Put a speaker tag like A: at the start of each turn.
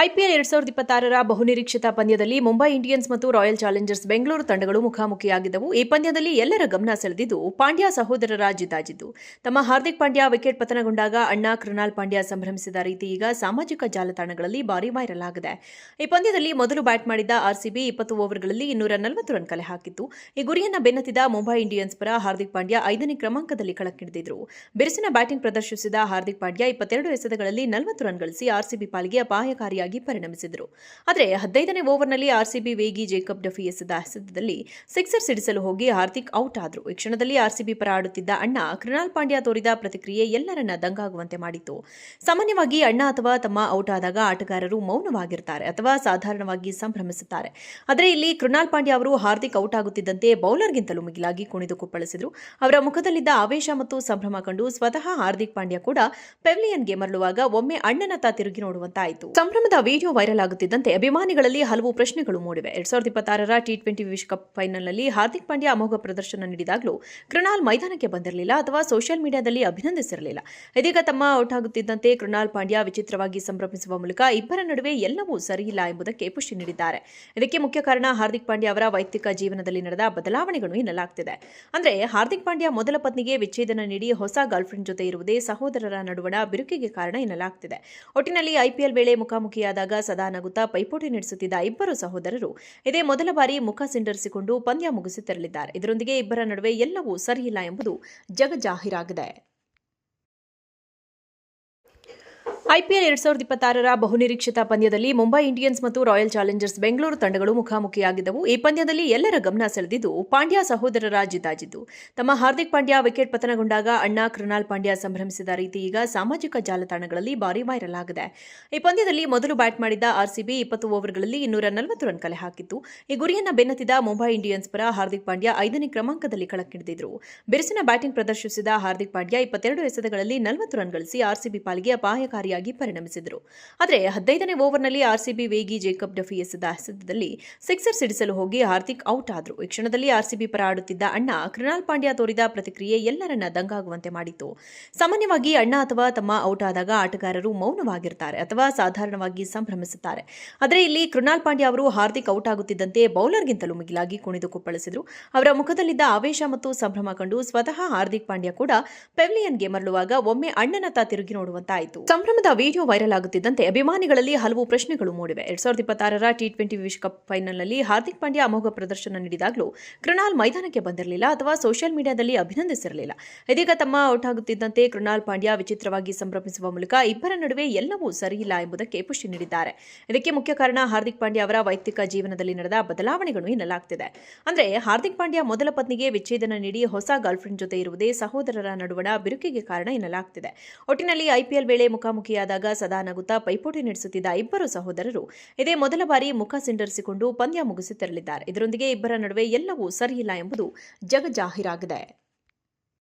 A: IPL 2026ರ ಬಹುನಿರೀಕ್ಷಿತ ಪಂದ್ಯದಲ್ಲಿ Mumbai Indians ಮತ್ತು ರಾಯಲ್ ಚಾಲೆಂಜರ್ಸ್ ಬೆಂಗಳೂರು ತಂಡಗಳು ಮುಖಾಮುಖಿಯಾಗಿದ್ದವು. ಈ ಪಂದ್ಯದಲ್ಲಿ ಎಲ್ಲರ ಗಮನ ಸೆಳೆದಿದ್ದು ಪಾಂಡ್ಯ ಸಹೋದರರ ಜಿದ್ದಾಜಿದ್ದು. ತಮ್ಮ ಹಾರ್ದಿಕ್ ಪಾಂಡ್ಯ ವಿಕೆಟ್ ಪತನಗೊಂಡಾಗ ಅಣ್ಣ ಕೃಣಾಲ್ ಪಾಂಡ್ಯ ಸಂಭ್ರಮಿಸಿದ ರೀತಿ ಈಗ ಸಾಮಾಜಿಕ ಜಾಲತಾಣಗಳಲ್ಲಿ ಭಾರಿ ವೈರಲ್ ಆಗಿದೆ. ಈ ಪಂದ್ಯದಲ್ಲಿ ಮೊದಲು ಬ್ಯಾಟ್ ಮಾಡಿದ್ದ ಆರ್ಸಿಬಿ 20 ಓವರ್ಗಳಲ್ಲಿ 240 ರನ್ ಕಲೆ ಹಾಕಿತ್ತು. ಈ ಗುರಿಯನ್ನು ಬೆನ್ನತ್ತಿದ ಮುಂಬೈ ಇಂಡಿಯನ್ಸ್ ಪರ ಹಾರ್ದಿಕ್ ಪಾಂಡ್ಯ 5ನೇ ಕ್ರಮಾಂಕದಲ್ಲಿ ಕಣಕ್ಕಿಳಿದಿದ್ರು. ಬಿರುಸಿನ ಬ್ಯಾಟಿಂಗ್ ಪ್ರದರ್ಶಿಸಿದ ಹಾರ್ದಿಕ್ ಪಾಂಡ್ಯ 22 ಎಸೆತಗಳಲ್ಲಿ 40 ರನ್ ಗಳಿಸಿ ಆರ್ಸಿಬಿ ಪಾಲಿಗೆ ಅಪಾಯಕಾರಿ ಪರಿಣಮಿಸಿದರು. ಆದರೆ 15ನೇ ಓವರ್ನಲ್ಲಿ ಆರ್ಸಿಬಿ ವೇಗಿ ಜೇಕಬ್ ಡಫಿ ಎಸೆದ ಎಸೆತದಲ್ಲಿ ಸಿಕ್ಸರ್ ಸಿಡಿಸಲು ಹೋಗಿ ಹಾರ್ದಿಕ್ ಔಟ್ ಆದರು. ಈ ಕ್ಷಣದಲ್ಲಿ ಆರ್ಸಿಬಿ ಪರ ಆಡುತ್ತಿದ್ದ ಅಣ್ಣ ಕೃಣಾಲ್ ಪಾಂಡ್ಯ ತೋರಿದ ಪ್ರತಿಕ್ರಿಯೆ ಎಲ್ಲರನ್ನ ದಂಗಾಗುವಂತೆ ಮಾಡಿತು. ಸಾಮಾನ್ಯವಾಗಿ ಅಣ್ಣ ಅಥವಾ ತಮ್ಮ ಔಟ್ ಆದಾಗ ಆಟಗಾರರು ಮೌನವಾಗಿರ್ತಾರೆ ಅಥವಾ ಸಾಧಾರಣವಾಗಿ ಸಂಭ್ರಮಿಸುತ್ತಾರೆ. ಆದರೆ ಇಲ್ಲಿ ಕೃಣಾಲ್ ಪಾಂಡ್ಯ ಅವರು ಹಾರ್ದಿಕ್ ಔಟ್ ಆಗುತ್ತಿದ್ದಂತೆ ಬೌಲರ್ಗಿಂತಲೂ ಮಿಗಿಲಾಗಿ ಕುಣಿದು ಕುಪ್ಪಳಿಸಿದರು. ಅವರ ಮುಖದಲ್ಲಿದ್ದ ಆವೇಶ ಮತ್ತು ಸಂಭ್ರಮ ಕಂಡು ಸ್ವತಃ ಹಾರ್ದಿಕ್ ಪಾಂಡ್ಯ ಕೂಡ ಪೆವಿಲಿಯನ್ಗೆ ಮರಳುವಾಗ ಒಮ್ಮೆ ಅಣ್ಣನತ್ತ ತಿರುಗಿ ನೋಡುವಂತಾಯಿತು. ಸಂಭ್ರಮದ ವಿಡಿಯೋ ವೈರಲ್ ಆಗುತ್ತಿದ್ದಂತೆ ಅಭಿಮಾನಿಗಳಲ್ಲಿ ಹಲವು ಪ್ರಶ್ನೆಗಳು ಮೂಡಿವೆ. 2026ರ ಟಿ20 ವಿಶ್ವಕಪ್ ಫೈನಲ್ನಲ್ಲಿ ಹಾರ್ದಿಕ್ ಪಾಂಡ್ಯ ಅಮೋಘ ಪ್ರದರ್ಶನ ನೀಡಿದಾಗಲೂ ಕೃಣಾಲ್ ಮೈದಾನಕ್ಕೆ ಬಂದಿರಲಿಲ್ಲ ಅಥವಾ ಸೋಷಿಯಲ್ ಮೀಡಿಯಾದಲ್ಲಿ ಅಭಿನಂದಿಸಿರಲಿಲ್ಲ. ಇದೀಗ ತಮ್ಮ ಔಟ್ ಆಗುತ್ತಿದ್ದಂತೆ ಕೃಣಾಲ್ ಪಾಂಡ್ಯ ವಿಚಿತ್ರವಾಗಿ ಸಂಭ್ರಮಿಸುವ ಮೂಲಕ ಇಬ್ಬರ ನಡುವೆ ಎಲ್ಲವೂ ಸರಿಯಿಲ್ಲ ಎಂಬುದಕ್ಕೆ ಪುಷ್ಟಿ ನೀಡಿದ್ದಾರೆ. ಇದಕ್ಕೆ ಮುಖ್ಯ ಕಾರಣ ಹಾರ್ದಿಕ್ ಪಾಂಡ್ಯ ಅವರ ವೈಯಕ್ತಿಕ ಜೀವನದಲ್ಲಿ ನಡೆದ ಬದಲಾವಣೆಗಳು ಎನ್ನಲಾಗ್ತಿದೆ. ಅಂದ್ರೆ ಹಾರ್ದಿಕ್ ಪಾಂಡ್ಯ ಮೊದಲ ಪತ್ನಿಗೆ ವಿಚ್ಛೇದನ ನೀಡಿ ಹೊಸ ಗರ್ಲ್ಫ್ರೆಂಡ್ ಜೊತೆ ಇರುವುದೇ ಸಹೋದರರ ನಡುವಣ ಬಿರುಕಿಗೆ ಕಾರಣ ಎನ್ನಲಾಗ್ತಿದೆ. ಒಟ್ಟಿನಲ್ಲಿ ಐಪಿಎಲ್ ವೇಳೆ ಮುಖಾಮುಖಿಯಾದಾಗ ಸದಾ ನಗುತ್ತಾ ಪೈಪೋಟಿ ನಡೆಸುತ್ತಿದ್ದ ಇಬ್ಬರು ಸಹೋದರರು ಇದೇ ಮೊದಲ ಬಾರಿ ಮುಖ ಸಿಂಡರಿಸಿಕೊಂಡು ಪಂದ್ಯ ಮುಗಿಸುತ್ತಿರಲಿದ್ದಾರೆ. ಇದರೊಂದಿಗೆ ಇಬ್ಬರ ನಡುವೆ ಎಲ್ಲವೂ ಸರಿಯಿಲ್ಲ ಎಂಬುದು ಜಗಜಾಹೀರಾಗಿದೆ. ಐಪಿಎಲ್ 2026ರ ಬಹುನಿರೀಕ್ಷಿತ ಪಂದ್ಯದಲ್ಲಿ ಮುಂಬೈ ಇಂಡಿಯನ್ಸ್ ಮತ್ತು ರಾಯಲ್ ಚಾಲೆಂಜರ್ಸ್ ಬೆಂಗಳೂರು ತಂಡಗಳು ಮುಖಾಮುಖಿಯಾಗಿದ್ದವು. ಈ ಪಂದ್ಯದಲ್ಲಿ ಎಲ್ಲರ ಗಮನ ಸೆಳೆದಿದ್ದು ಪಾಂಡ್ಯ ಸಹೋದರರ ಜಿದ್ದಾಜಿದ್ದು. ತಮ್ಮ ಹಾರ್ದಿಕ್ ಪಾಂಡ್ಯ ವಿಕೆಟ್ ಪತನಗೊಂಡಾಗ ಅಣ್ಣ ಕೃಣಾಲ್ ಪಾಂಡ್ಯ ಸಂಭ್ರಮಿಸಿದ ರೀತಿ ಈಗ ಸಾಮಾಜಿಕ ಜಾಲತಾಣಗಳಲ್ಲಿ ಭಾರಿ ವೈರಲ್ ಆಗಿದೆ. ಈ ಪಂದ್ಯದಲ್ಲಿ ಮೊದಲು ಬ್ಯಾಟ್ ಮಾಡಿದ್ದ ಆರ್ಸಿಬಿ 20 ಓವರ್ಗಳಲ್ಲಿ 240 ರನ್ ಕಲೆ ಹಾಕಿತ್ತು. ಈ ಗುರಿಯನ್ನು ಬೆನ್ನತ್ತಿದ ಮುಂಬೈ ಇಂಡಿಯನ್ಸ್ ಪರ ಹಾರ್ದಿಕ್ ಪಾಂಡ್ಯ 5ನೇ ಕ್ರಮಾಂಕದಲ್ಲಿ ಕಣಕ್ಕಿಳಿದಿದ್ರು. ಬಿರುಸಿನ ಬ್ಯಾಟಿಂಗ್ ಪ್ರದರ್ಶಿಸಿದ ಹಾರ್ದಿಕ್ ಪಾಂಡ್ಯ 22 ಎಸೆತಗಳಲ್ಲಿ 40 ರನ್ ಗಳಿಸಿ ಆರ್ಸಿಬಿ ಪಾಲಿಗೆ ಅಪಾಯಕಾರಿ ಪರಿಣಮಿಸಿದರು. ಆದರೆ 15ನೇ ಓವರ್ನಲ್ಲಿ ಆರ್ಸಿಬಿ ವೇಗಿ ಜೇಕಬ್ ಡಫಿ ಎಸೆದ ಎಸೆತದಲ್ಲಿ ಸಿಕ್ಸರ್ ಸಿಡಿಸಲು ಹೋಗಿ ಹಾರ್ದಿಕ್ ಔಟ್ ಆದರು. ಈ ಕ್ಷಣದಲ್ಲಿ ಆರ್ಸಿಬಿ ಪರ ಆಡುತ್ತಿದ್ದ ಅಣ್ಣ ಕೃಣಾಲ್ ಪಾಂಡ್ಯ ತೋರಿದ ಪ್ರತಿಕ್ರಿಯೆ ಎಲ್ಲರನ್ನ ದಂಗಾಗುವಂತೆ ಮಾಡಿತು. ಸಾಮಾನ್ಯವಾಗಿ ಅಣ್ಣ ಅಥವಾ ತಮ್ಮ ಔಟ್ ಆದಾಗ ಆಟಗಾರರು ಮೌನವಾಗಿರ್ತಾರೆ ಅಥವಾ ಸಾಧಾರಣವಾಗಿ ಸಂಭ್ರಮಿಸುತ್ತಾರೆ. ಆದರೆ ಇಲ್ಲಿ ಕೃಣಾಲ್ ಪಾಂಡ್ಯ ಅವರು ಹಾರ್ದಿಕ್ ಔಟ್ ಆಗುತ್ತಿದ್ದಂತೆ ಬೌಲರ್ಗಿಂತಲೂ ಮಿಗಿಲಾಗಿ ಕುಣಿದು ಕುಪ್ಪಳಿಸಿದರು. ಅವರ ಮುಖದಲ್ಲಿದ್ದ ಆವೇಶ ಮತ್ತು ಸಂಭ್ರಮ ಕಂಡು ಸ್ವತಃ ಹಾರ್ದಿಕ್ ಪಾಂಡ್ಯ ಕೂಡ ಪೆವಿಲಿಯನ್ಗೆ ಮರಳುವಾಗ ಒಮ್ಮೆ ಅಣ್ಣನತ್ತ ತಿರುಗಿ ನೋಡುವಂತಾಯಿತು. ಸಂಭ್ರಮದ ವಿಡಿಯೋ ವೈರಲ್ ಆಗುತ್ತಿದ್ದಂತೆ ಅಭಿಮಾನಿಗಳಲ್ಲಿ ಹಲವು ಪ್ರಶ್ನೆಗಳು ಮೂಡಿವೆ. 2026ರ ಟಿ20 ವಿಶ್ವಕಪ್ ಫೈನಲ್ನಲ್ಲಿ ಹಾರ್ದಿಕ್ ಪಾಂಡ್ಯ ಅಮೋಘ ಪ್ರದರ್ಶನ ನೀಡಿದಾಗಲೂ ಕೃಣಾಲ್ ಮೈದಾನಕ್ಕೆ ಬಂದಿರಲಿಲ್ಲ ಅಥವಾ ಸೋಷಿಯಲ್ ಮೀಡಿಯಾದಲ್ಲಿ ಅಭಿನಂದಿಸಿರಲಿಲ್ಲ. ಇದೀಗ ತಮ್ಮ ಔಟ್ ಆಗುತ್ತಿದ್ದಂತೆ ಕೃಣಾಲ್ ಪಾಂಡ್ಯ ವಿಚಿತ್ರವಾಗಿ ಸಂಭ್ರಮಿಸುವ ಮೂಲಕ ಇಬ್ಬರ ನಡುವೆ ಎಲ್ಲವೂ ಸರಿಯಿಲ್ಲ ಎಂಬುದಕ್ಕೆ ಪುಷ್ಟಿ ನೀಡಿದ್ದಾರೆ. ಇದಕ್ಕೆ ಮುಖ್ಯ ಕಾರಣ ಹಾರ್ದಿಕ್ ಪಾಂಡ್ಯ ಅವರ ವೈಯಕ್ತಿಕ ಜೀವನದಲ್ಲಿ ನಡೆದ ಬದಲಾವಣೆಗಳು ಎನ್ನಲಾಗ್ತಿದೆ. ಅಂದ್ರೆ ಹಾರ್ದಿಕ್ ಪಾಂಡ್ಯ ಮೊದಲ ಪತ್ನಿಗೆ ವಿಚ್ಛೇದನ ನೀಡಿ ಹೊಸ ಗರ್ಲ್ಫ್ರೆಂಡ್ ಜೊತೆ ಇರುವುದೇ ಸಹೋದರರ ನಡುವಣ ಬಿರುಕಿಗೆ ಕಾರಣ ಎನ್ನಲಾಗ್ತಿದೆ. ಒಟ್ಟಿನಲ್ಲಿ ಐಪಿಎಲ್ ವೇಳೆ ಮುಖಾಮುಖಿಯಾದಾಗ ಸದಾ ನಗುತ್ತಾ ಪೈಪೋಟಿ ನಡೆಸುತ್ತಿದ್ದ ಇಬ್ಬರು ಸಹೋದರರು ಇದೇ ಮೊದಲ ಬಾರಿ ಮುಖ ಸಿಂಡರಿಸಿಕೊಂಡು ಪಂದ್ಯ ಮುಗಿಸುತ್ತಿರಲಿದ್ದಾರೆ. ಇದರೊಂದಿಗೆ ಇಬ್ಬರ ನಡುವೆ ಎಲ್ಲವೂ ಸರಿಯಿಲ್ಲ ಎಂಬುದು ಜಗಜಾಹೀರಾಗಿದೆ.